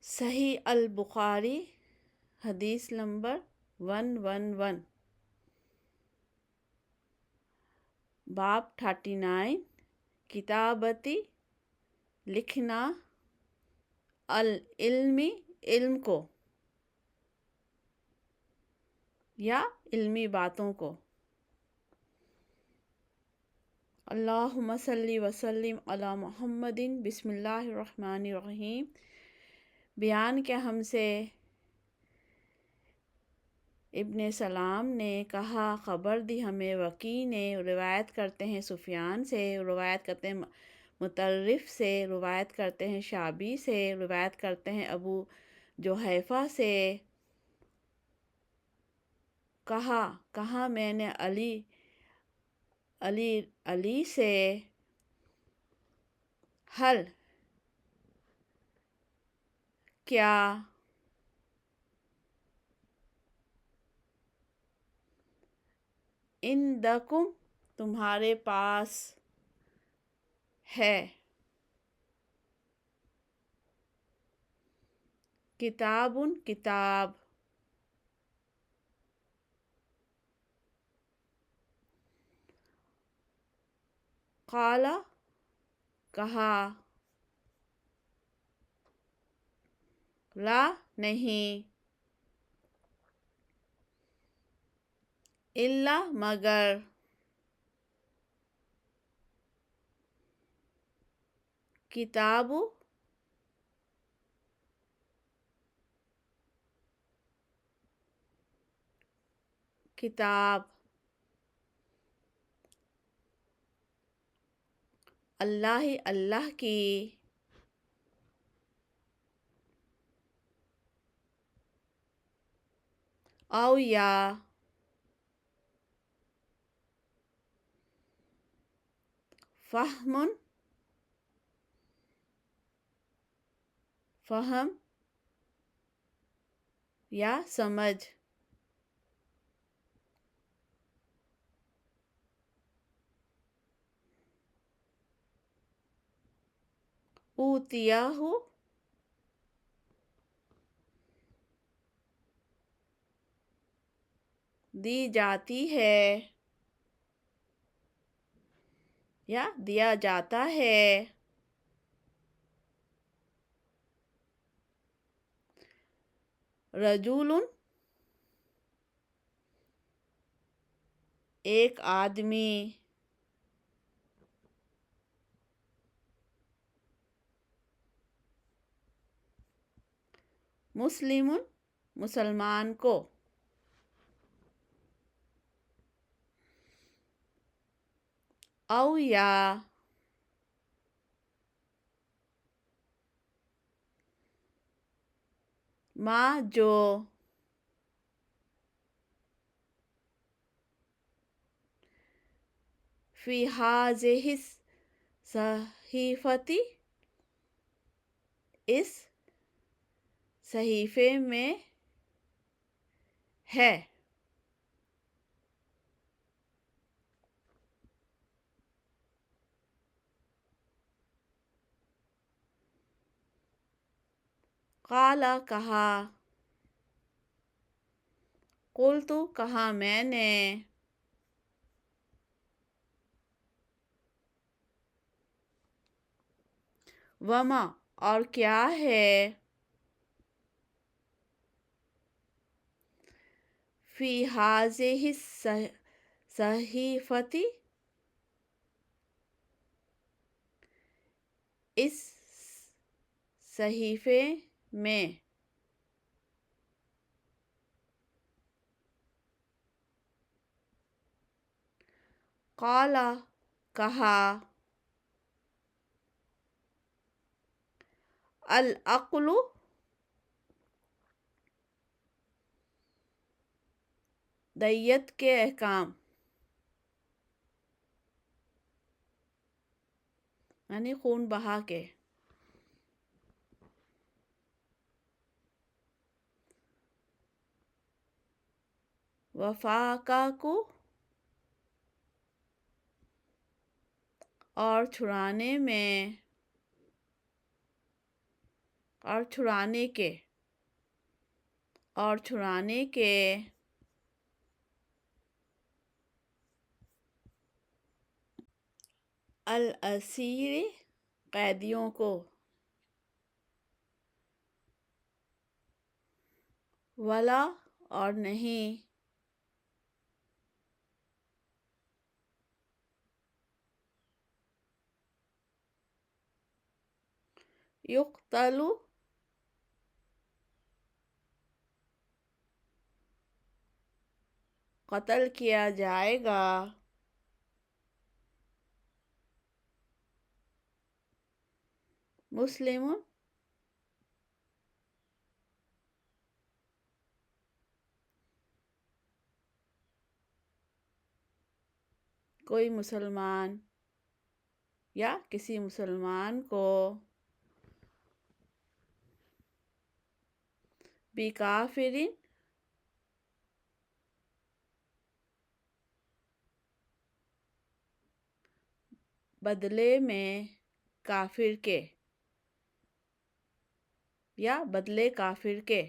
صحیح البخاری حدیث نمبر 111 باب 39 کتابتی لکھنا العلمی علم کو یا علمی باتوں کو۔ اللہم صلی وسلم علی محمد۔ بسم اللہ الرحمن الرحیم۔ بیان کہ ہم سے ابن سلام نے کہا، خبر دی ہمیں وکی نے، روایت کرتے ہیں سفیان سے، روایت کرتے ہیں مطرف سے، روایت کرتے ہیں شعبی سے، روایت کرتے ہیں ابو جحیفہ سے، کہا میں نے علی سے، حل کیا عندکم تمہارے پاس ہے، کتاب قال کہا، لا نہیں، الا مگر، کتاب اللہ کی، او یا فہم یا سمجھ، اوتیہ دی جاتی ہے یا دیا جاتا ہے، رجل ایک آدمی، مسلم مسلمان کو، او یا ما جو، فی ہذہ الصحیفۃ اس صحیفے میں ہے، قال کہا، قلت کہا میں نے، وما اور کیا ہے، فی ہذہ الصحیفۃ اس صحیفے میں، قال کہا، العقل دیت کے احکام، یعنی خون بہا کے، وفاقہ اور چھڑانے میں، اور چھڑانے کے الاسیر قیدیوں کو ولا اور نہیں یقتل قتل کیا جائے گا مسلم کوئی مسلمان یا کسی مسلمان کو بکافرین بدلے میں کافر کے یا بدلے کافر کے